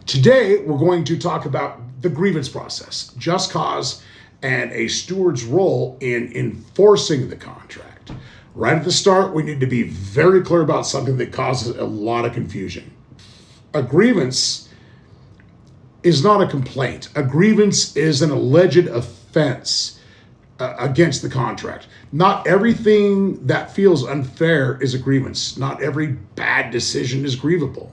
Today, we're going to talk about the grievance process, just cause, and a steward's role in enforcing the contract. Right at the start, we need to be very clear about something that causes a lot of confusion. A grievance is not a complaint. A grievance is an alleged offense against the contract. Not everything that feels unfair is a grievance. Not every bad decision is grievable.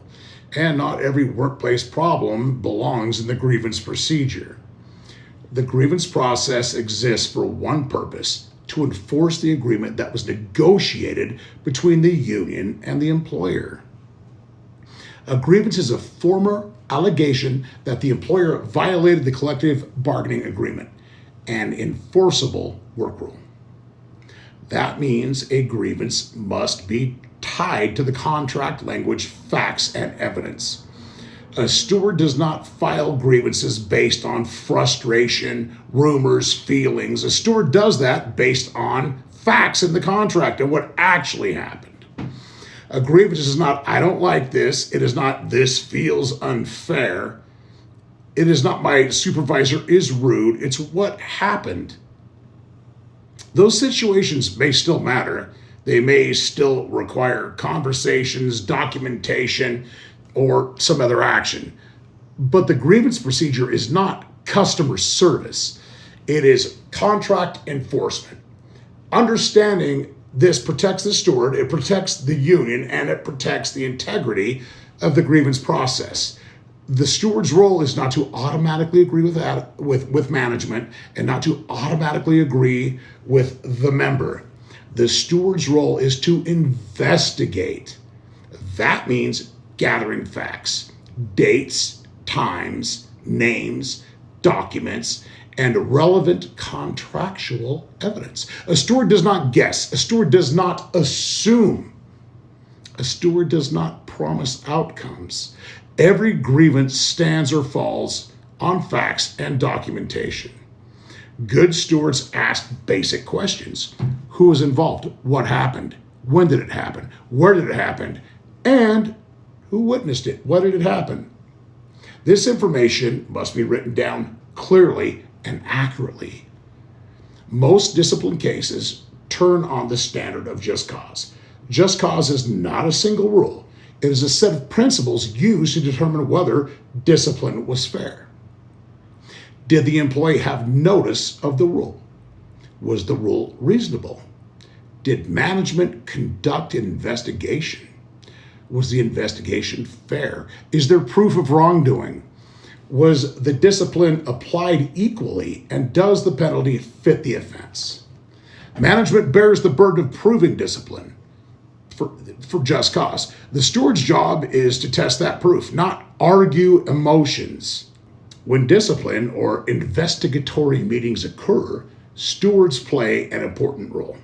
And not every workplace problem belongs in the grievance procedure. The grievance process exists for one purpose: to enforce the agreement that was negotiated between the union and the employer. A grievance is a formal allegation that the employer violated the collective bargaining agreement, an enforceable work rule. That means a grievance must be tied to the contract language, facts, and evidence. A steward does not file grievances based on frustration, rumors, feelings. A steward does that based on facts in the contract and what actually happened. A grievance is not, I don't like this. It is not, this feels unfair. It is not, my supervisor is rude. It's what happened. Those situations may still matter. They may still require conversations, documentation, or some other action. But the grievance procedure is not customer service. It is contract enforcement. Understanding this protects the steward, it protects the union, and it protects the integrity of the grievance process. The steward's role is not to automatically agree with management and not to automatically agree with the member. The steward's role is to investigate. That means gathering facts, dates, times, names, documents, and relevant contractual evidence. A steward does not guess. A steward does not assume. A steward does not promise outcomes. Every grievance stands or falls on facts and documentation. Good stewards ask basic questions. Who was involved? What happened? When did it happen? Where did it happen? And who witnessed it? What did it happen? This information must be written down clearly and accurately. Most discipline cases turn on the standard of just cause. Just cause is not a single rule. It is a set of principles used to determine whether discipline was fair. Did the employee have notice of the rule? Was the rule reasonable? Did management conduct an investigation? Was the investigation fair? Is there proof of wrongdoing? Was the discipline applied equally? And does the penalty fit the offense? Management bears the burden of proving discipline for just cause. The steward's job is to test that proof, not argue emotions. When discipline or investigatory meetings occur, stewards play an important role.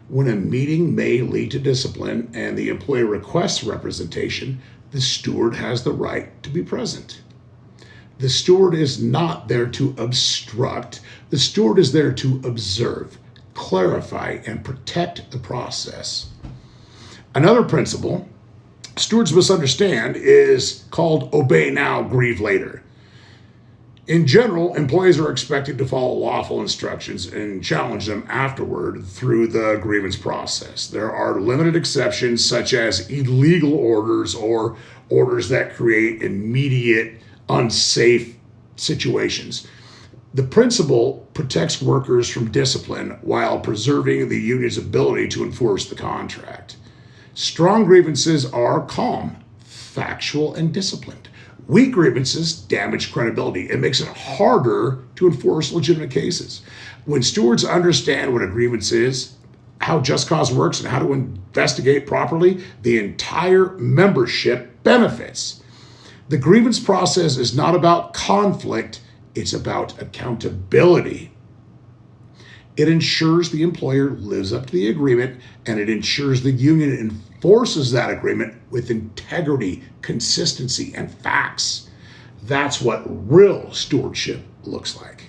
When a meeting may lead to discipline and the employee requests representation, the steward has the right to be present. The steward is not there to obstruct. The steward is there to observe, clarify, and protect the process. Another principle stewards must understand is called obey now, grieve later. In general, employees are expected to follow lawful instructions and challenge them afterward through the grievance process. There are limited exceptions, such as illegal orders or orders that create immediate, unsafe situations. The principle protects workers from discipline while preserving the union's ability to enforce the contract. Strong grievances are calm, factual, and disciplined. Weak grievances damage credibility. It makes it harder to enforce legitimate cases. When stewards understand what a grievance is, how just cause works, and how to investigate properly, the entire membership benefits. The grievance process is not about conflict, it's about accountability. It ensures the employer lives up to the agreement, and it ensures the union enforces that agreement with integrity, consistency, and facts. That's what real stewardship looks like.